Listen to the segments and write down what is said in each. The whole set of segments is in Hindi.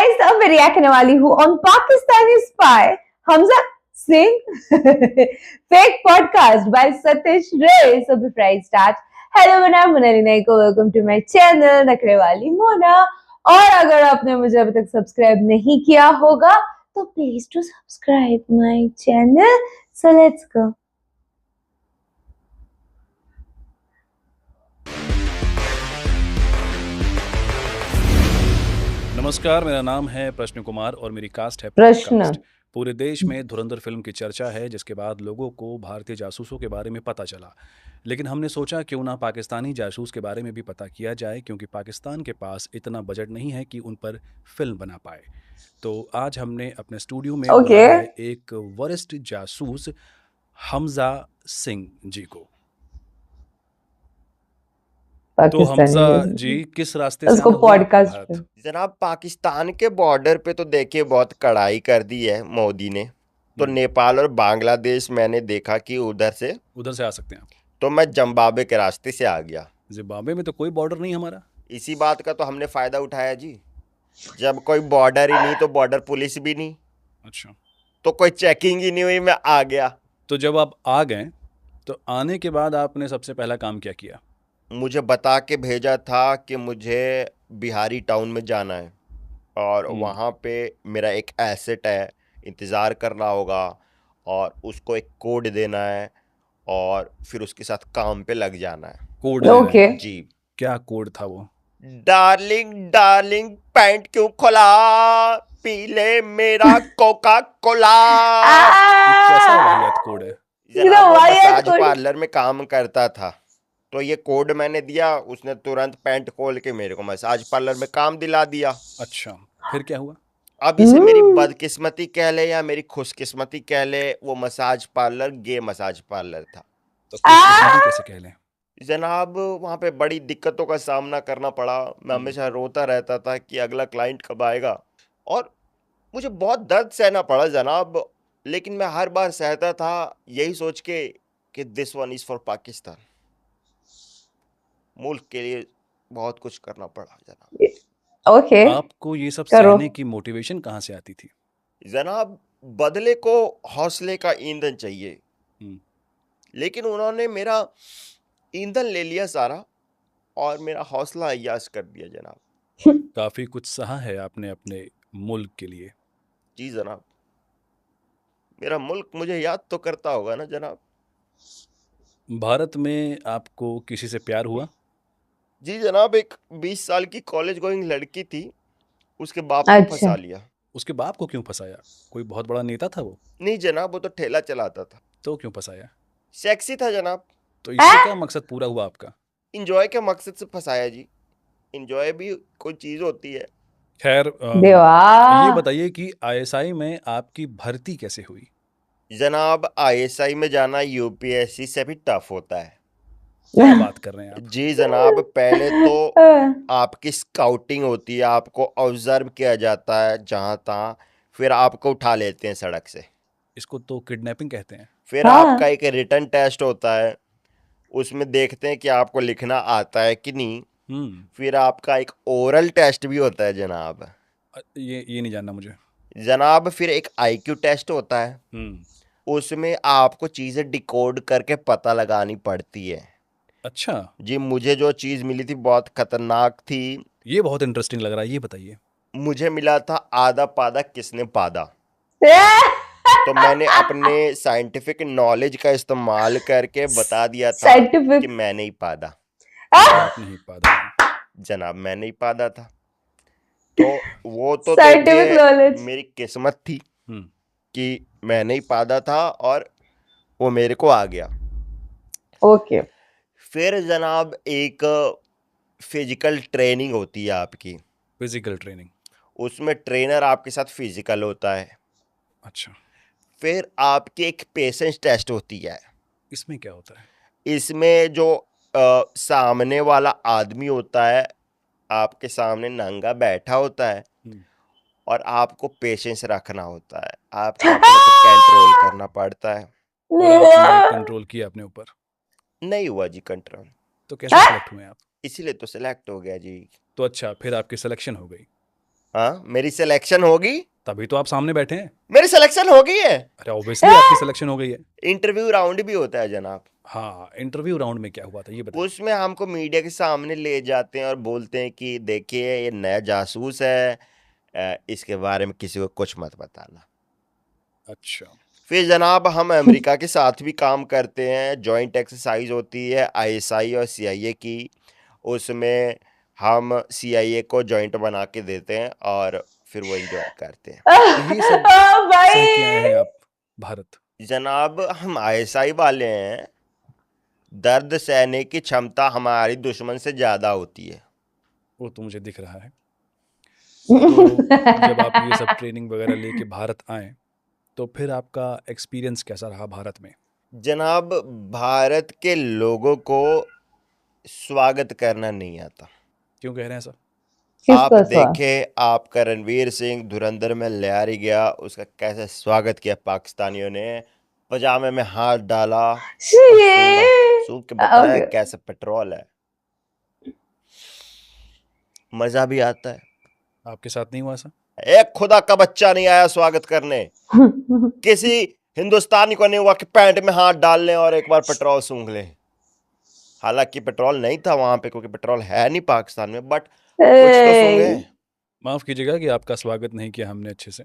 गाइस, अब मैं रिएक्ट करने वाली हूँ on Pakistani spy Hamza Singh fake podcast by Satish Ray. So before I start, hello मैं Monali Naik, welcome to my channel Nakhre Wali Mona. और अगर आपने मुझे अभी तक सब्सक्राइब नहीं किया होगा तो please to subscribe my channel. So let's go. नमस्कार, मेरा नाम है प्रश्न कुमार और मेरी कास्ट है प्रश्न। पॉडकास्ट। पूरे देश में धुरंधर फिल्म की चर्चा है, जिसके बाद लोगों को भारतीय जासूसों के बारे में पता चला। लेकिन हमने सोचा क्यों ना पाकिस्तानी जासूस के बारे में भी पता किया जाए, क्योंकि पाकिस्तान के पास इतना बजट नहीं है कि उन पर फिल्म बना पाए। तो आज हमने अपने स्टूडियो में बुलाया है एक वरिष्ठ जासूस हमजा सिंह जी को। तो हमजा जी किस रास्ते से उसको आना हुआ आपका पॉडकास्ट भारत? जनाब, पाकिस्तान के बॉर्डर पे तो देखिए बहुत कड़ाई कर दी है मोदी ने। तो नेपाल और बांग्लादेश मैंने देखा कि उधर से आ सकते हैं आप। तो मैं जिम्बाब्वे के रास्ते से आ गया। जिम्बाब्वे में तो कोई बॉर्डर नहीं हमारा। इसी बात का तो हमने फायदा उठाया जी। जब कोई बॉर्डर ही नहीं तो बॉर्डर पुलिस भी नहीं, अच्छा, तो कोई चेकिंग ही नहीं हुई, मैं आ गया। तो जब आप आ गए तो आने के बाद आपने सबसे पहला काम क्या किया? मुझे बता के भेजा था कि मुझे बिहारी टाउन में जाना है और वहाँ पे मेरा एक एसेट है, इंतज़ार करना होगा और उसको एक कोड देना है और फिर उसके साथ काम पे लग जाना है। कोड देना है? जी। क्या कोड था वो? डार्लिंग डार्लिंग पैंट क्यों खोला, पी ले मेरा कोका कोला। कैसा वाहियात कोड है? जनाब, वो मसाज पार्लर में काम करता था, तो ये कोड मैंने दिया, उसने तुरंत पैंट खोल के मेरे को मसाज पार्लर में काम दिला दिया। अच्छा, फिर क्या हुआ? अब इसे मेरी बदकिस्मती कह ले या मेरी खुशकिस्मती कह ले, वो मसाज पार्लर गे मसाज पार्लर था। तो खुशकिस्मती कैसे कह लें? जनाब, वहाँ पे बड़ी दिक्कतों का सामना करना पड़ा। मैं हमेशा रोता रहता था कि अगला क्लाइंट कब आएगा, और मुझे बहुत दर्द सहना पड़ा जनाब। लेकिन मैं हर बार सहता था यही सोच के कि this one is for Pakistan. मुल्क के लिए बहुत कुछ करना पड़ा जनाब। आपको ये सब सहने की मोटिवेशन कहाँ से आती थी? जनाब, बदले को हौसले का ईंधन चाहिए, लेकिन उन्होंने मेरा ईंधन ले लिया सारा और मेरा हौसला अय्याश कर दिया जनाब। काफी कुछ सहा है आपने अपने मुल्क के लिए। जी जनाब, मेरा मुल्क मुझे याद तो करता होगा ना जनाब। भारत में आपको किसी से प्यार हुआ? जी जनाब, एक 20 साल की कॉलेज गोइंग लड़की थी, उसके बाप ने फंसा लिया। उसके बाप को क्यों फंसाया? कोई बहुत बड़ा नेता था वो? नहीं जनाब, वो तो ठेला चलाता था। तो क्यों फंसाया? सेक्सी था जनाब। तो इससे क्या मकसद पूरा हुआ आपका? इंजॉय के मकसद से फंसाया जी। इंजॉय भी कोई चीज होती है। खैर, ये बताइए कि आईएसआई में आपकी भर्ती कैसे हुई? जनाब, आईएसआई में जाना यूपीएससी से भी टफ होता है। क्या बात कर रहे हैं आप? जी जनाब, पहले तो आपकी स्काउटिंग होती है, आपको ऑब्जर्व किया जाता है जहाँ तहाँ, फिर आपको उठा लेते हैं सड़क से। इसको तो किडनैपिंग कहते हैं। फिर आपका एक रिटन टेस्ट होता है, उसमें देखते हैं कि आपको लिखना आता है कि नहीं। फिर आपका एक ओरल टेस्ट भी होता है जनाब। ये नहीं जानना मुझे जनाब। फिर एक आईक्यू टेस्ट होता है, उसमें आपको चीजें डिकोड करके पता लगानी पड़ती है। अच्छा जी, मुझे जो चीज मिली थी बहुत खतरनाक थी। ये बहुत इंटरेस्टिंग लग रहा है, ये बताइए। मुझे मिला था आधा पादा किसने पादा। तो मैंने अपने साइंटिफिक नॉलेज का इस्तेमाल करके बता दिया था कि मैं नहीं पादा। आप नहीं पादा जनाब, मैं नहीं पादा था। तो वो तो देखिए मेरी किस्मत थी कि मैं नहीं पादा था और वो मेरे को आ गया। ओके। फिर जनाब एक फिजिकल ट्रेनिंग होती है आपकी। Physical training? उसमें ट्रेनर आपके साथ फिजिकल होता है। अच्छा। फिर आपकी एक पेशेंस टेस्ट होती है। इसमें क्या होता है? इसमें जो सामने वाला आदमी होता है, आपके सामने नंगा बैठा होता है और आपको पेशेंस रखना होता है, आपको अपने पे कंट्रोल करना पड़ता है। और आपने कंट्रोल किया अपने ऊपर? नहीं हुआ जी कंट्रोल। तो कैसे सिलेक्ट हुए आप? इसीलिए तो सिलेक्ट हो गया जी। तो अच्छा, फिर आपकी सिलेक्शन हो गई? हाँ, मेरी सिलेक्शन होगी, तभी तो आप सामने बैठे हैं। मेरी सिलेक्शन हो गई है। अरे ऑब्वियसली आपकी सिलेक्शन हो गई है। इंटरव्यू राउंड भी होता है जनाब, हाँ, इंटरव्यू राउंड में क्या हुआ था ये बताइए। उसमें हमको मीडिया के सामने ले जाते हैं और बोलते हैं कि देखिए ये नया जासूस है, इसके बारे में किसी को कुछ मत बताना। अच्छा। फिर जनाब हम अमेरिका के साथ भी काम करते हैं, जॉइंट एक्सरसाइज होती है आईएसआई और सीआईए की, उसमें हम सीआईए को जॉइंट बना के देते हैं और फिर वो एंजॉय करते हैं। यही सब सह के आए हैं भाई आप भारत। जनाब हम आईएसआई वाले हैं, दर्द सहने की क्षमता हमारी दुश्मन से ज़्यादा होती है। वो तो मुझे दिख रहा है। तो जब आप ये सब ट्रेनिंग वगैरह लेके भारत आए तो फिर आपका एक्सपीरियंस कैसा रहा भारत में? जनाब भारत के लोगों को स्वागत करना नहीं आता। क्यों कह रहे हैं सर? आप किसका स्वाद? देखें, आपका रणवीर सिंह धुरंधर में लियारी गया, उसका कैसे स्वागत किया पाकिस्तानियों ने, पजामे में हाथ डाला और सूंघ के बताया ओके कैसे पेट्रोल है। मजा भी आता है। आपके साथ नहीं हुआ ऐसा? एक खुदा का बच्चा नहीं आया स्वागत करने, किसी हिंदुस्तानी को नहीं हुआ कि पैंट में हाथ डाल लें और एक बार पेट्रोल सूंघ लें। हालांकि पेट्रोल नहीं था वहां पे, क्योंकि पेट्रोल है नहीं पाकिस्तान में, बट कुछ तो सूंघे। माफ कीजिएगा कि आपका स्वागत नहीं किया हमने अच्छे से।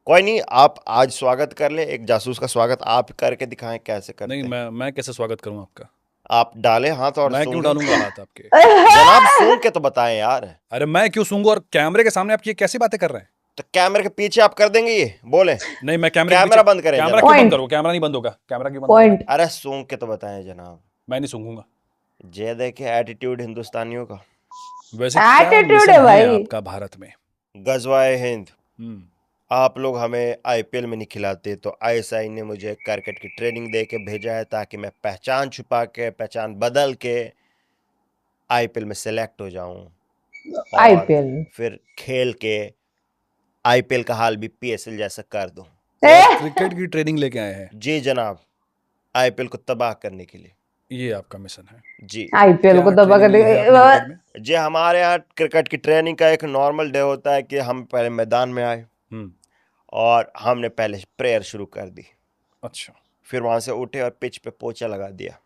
कोई नहीं, आप आज स्वागत कर ले, एक जासूस का स्वागत आप करके दिखाएं कैसे करते नहीं, हैं। मैं कैसे स्वागत करूं आपका? आप डालें हाथ और मैं क्यों सूंघें। डालूंगा हाथ आपके? जनाब सूंघ के तो बताएं यार। अरे मैं क्यों सूंघूं? और कैमरे के सामने आप ये कैसी बातें कर रहे हैं? तो कैमरे के पीछे आप कर देंगे ये, बोले नहीं, मैं कैमरे के कैमरा पीछे- बंद करें कैमरा जनाब। क्यों बंद Point. करूं? कैमरा नहीं बंद होगा। कैमरा क्यों बंद पॉइंट होगा? अरे सूंघ के तो बताएं जनाब। मैं नहीं सूंघूंगा। जे देखे एटीट्यूड हिंदुस्तानियों का। वैसे क्या Attitude मिशन है है भाई। आपका भारत में? गजवाए हिंद। हम्म। आप लोग हमें आईपीएल में नहीं खिलाते, तो आईएसआई ने मुझे क्रिकेट की ट्रेनिंग दे के भेजा है, ताकि मैं पहचान छुपा के, पहचान बदल के आईपीएल में सेलेक्ट हो जाऊं और आईपीएल फिर खेल के आईपीएल का हाल भी पीएसएल जैसा कर दूं। तो आप क्रिकेट की ट्रेनिंग लेके आए हैं? जी जनाब, आईपीएल को तबाह करने के लिए। ये आपका मिशन है? जी आईपीएल को क्या दबा कर ट्रेनिंग ली है आपने क्रिकेट में? जी, हमारे यहाँ क्रिकेट की ट्रेनिंग का एक नॉर्मल डे होता है कि हम पहले मैदान में आए हम्म। और हमने पहले प्रेयर शुरू कर दी, अच्छा। फिर वहां से उठे और पिच पे पोछा लगा दिया,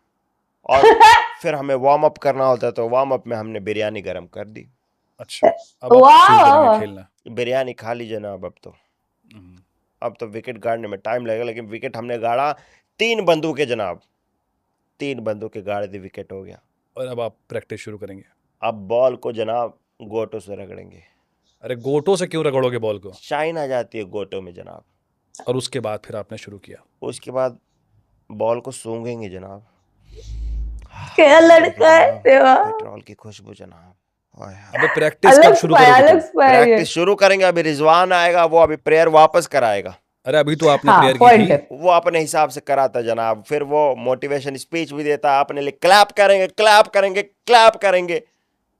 और फिर हमें वार्म अप करना होता है, तो वार्म अप में हमने बिरयानी गरम कर दी। अच्छा, अब आप वाह। शुरू करेंगे खेलना? बिरयानी खा ली जनाब। हम्म। अब तो विकेट गाड़ने में टाइम लगेगा, लेकिन विकेट हमने गाड़ा 3 बंदूकें जनाब, 3 बंदूकें गाड़ दी, विकेट हो गया। और अब आप प्रैक्टिस शुरू करेंगे? अब बॉल को जनाब गोटों से रगड़ेंगे। अरे गोटों से क्यों रगड़ोगे बॉल को? शाइन आ जाती है गोटों में जनाब। और उसके बाद फिर आपने शुरू किया? उसके बाद बॉल को सूंघेंगे जनाब। क्या लड़का है जनाब, तेरा। पेट्रोल की खुशबू जनाब। ओए हाँ। अबे प्रैक्टिस कब अलग शुरू स्पाई करोगे अलग तुम? स्पाई है। प्रैक्टिस शुरू करेंगे, अभी रिजवान आएगा, वो अभी प्रेयर वापस कराएगा। अरे अभी तो आपने हाँ प्रेयर की पॉइंट थी। है। वो अपने हिसाब से कराता जनाब, फिर वो मोटिवेशन स्पीच भी देता है अपने लिए। क्लैप करेंगे, क्लैप करेंगे, क्लैप करेंगे।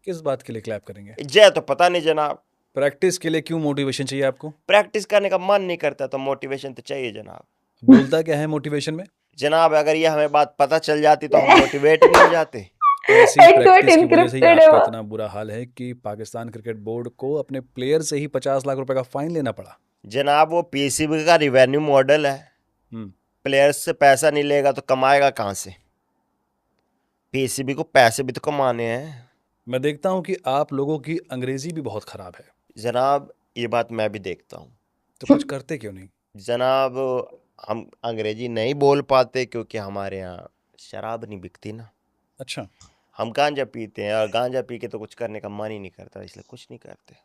किस बात के लिए क्लैप करेंगे? जय तो पता नहीं जनाब। प्रैक्टिस के लिए क्यों मोटिवेशन चाहिए आपको? प्रैक्टिस करने का मन नहीं करता, तो मोटिवेशन तो चाहिए जनाब। बोलता क्या है मोटिवेशन में? जनाब अगर ये हमें बात पता चल जाती तो हम मोटिवेट नहीं हो जाते। ऐसी Into it प्रैक्टिस की वजह से ही encrypted है आपका वो। इतना बुरा हाल है कि पाकिस्तान क्रिकेट बोर्ड को अपने प्लेयर से ही 50 लाख रुपए का फाइन लेना पड़ा। जनाब वो पीसीबी का रिवेन्यू मॉडल है, हम्म। प्लेयर्स से पैसा नहीं लेगा तो कमाएगा कहाँ से? पीसीबी को पैसे भी तो कमाने हैं मैं देखता हूँ कि आप लोगों की अंग्रेजी भी बहुत खराब है, जनाब। ये बात मैं भी देखता हूँ तो कुछ करते क्यों नहीं? जनाब। हम अंग्रेजी नहीं बोल पाते क्योंकि हमारे यहाँ शराब नहीं बिकती ना। अच्छा। हम गांजा पीते हैं, और गांजा पी के तो कुछ करने का मन ही नहीं करता, इसलिए कुछ नहीं करते।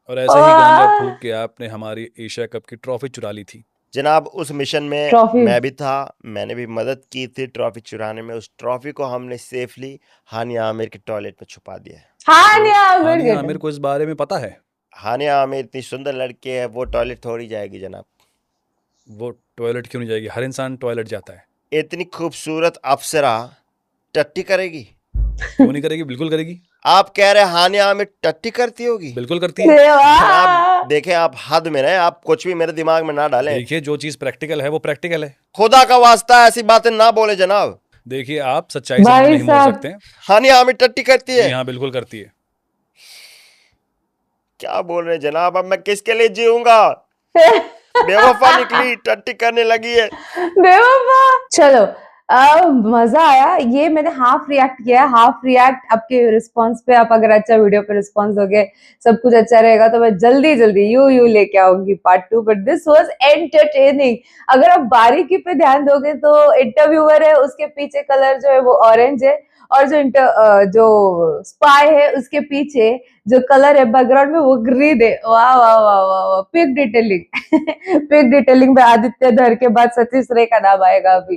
और ऐसे ही गांजा फूक के आपने हमारी एशिया कप की ट्रॉफी चुरा ली थी। जनाब उस मिशन में ट्रॉफी। मैं भी था, मैंने भी मदद की थी ट्रॉफी चुराने में। उस ट्रॉफी को हमने सेफली हानिया आमिर के टॉयलेट में छुपा दिया है। हानिया हानिया आमिर आमिर को इस बारे में पता है? हानिया आमिर इतनी सुंदर लड़की है, वो टॉयलेट थोड़ी जाएगी जनाब। वो टॉयलेट क्यों नहीं जाएगी? हर इंसान टॉयलेट जाता है। इतनी खूबसूरत अप्सरा टट्टी करेगी? क्यों नहीं करेगी? बिल्कुल करेगी। आप कह रहे हैं हानिया आमिर टट्टी करती होगी? बिल्कुल करती है। जनाब देखें, आप हद में रहे, आप कुछ भी मेरे दिमाग में ना डालें। देखिए, जो चीज प्रैक्टिकल है वो प्रैक्टिकल है। खुदा का वास्ता ऐसी बातें ना बोले जनाब। देखिए, आप सच्चाई से भाई नहीं बोल साहब। सकते हैं। हानिया आमिर टट्टी करती जी है? हाँ, बिल्कुल करती है। क्या बोल रहे हैं जनाब, अब मैं किसके लिए जीऊंगा? बेवफा निकली, टट्टी करने लगी है। बेवफा। चलो, मजा आया। ये मैंने हाफ रिएक्ट किया, हाफ रिएक्ट आपके रिस्पांस पे। आप अगर अच्छा वीडियो पे रिस्पांस दोगे, सब कुछ अच्छा रहेगा, तो मैं जल्दी जल्दी यू लेके आऊंगी part 2। But this was entertaining. अगर आप बारीकी पे ध्यान दोगे तो इंटरव्यूअर है, उसके पीछे कलर जो है वो ऑरेंज है, और जो स्पाई है उसके पीछे जो कलर है बैकग्राउंड में वो ग्रीन है। वाह वाह वाह वाह वाह, पिक डिटेलिंग। पिक डिटेलिंग में आदित्य धर के बाद सतीश रे का नाम आएगा अभी।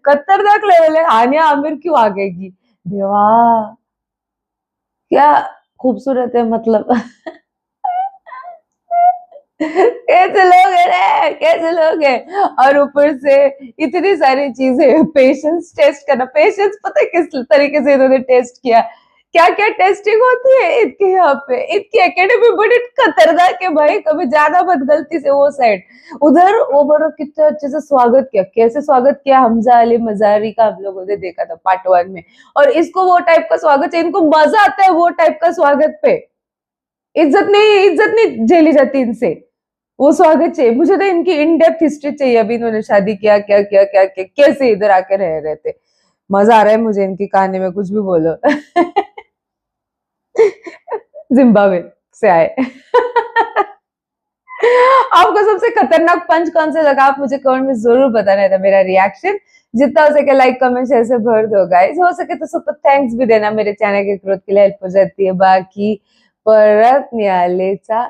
खतरनाक लेवल है। हानिया आमिर क्यों आ गएगी? देवा, क्या खूबसूरत है मतलब। कैसे लोग हैं रे, कैसे लोग हैं? और ऊपर से इतनी सारी चीजें, पेशेंस टेस्ट करना। पेशेंस पता है किस तरीके से इन्होंने टेस्ट किया? क्या क्या टेस्टिंग होती है इनके यहाँ पे। इनकी एकेडमी बड़ी खतरनाक है भाई, कभी जाना मत गलती से वो साइड। उधर वो बड़ो कितने अच्छे से स्वागत किया, कैसे स्वागत किया हमजा अली मजारी का हम लोगों ने देखा था पार्ट 1 में। और इसको वो टाइप का स्वागत है, इनको मजा आता है वो टाइप का स्वागत पे। इज्जत नहीं झेली जाती इनसे, वो स्वागत चाहिए मुझे। तो इनकी इन डेप्थ हिस्ट्री चाहिए, अभी इन्होंने शादी किया, क्या किया, क्या किया, कैसे इधर आके रह रहे थे। मजा आ रहा है मुझे इनकी कहानी में, कुछ भी बोलो। जिम्बाब्वे से आए। आपको सबसे खतरनाक पंच कौन सा लगा? आप मुझे कमेंट में जरूर बताना था। मेरा रिएक्शन जितना हो सके लाइक कमेंट शेयर से भर दो गाइस। हो सके तो सुपर थैंक्स भी देना, मेरे चैनल के ग्रोथ के लिए हेल्प हो जाती है। बाकी परत न्यायालयाचा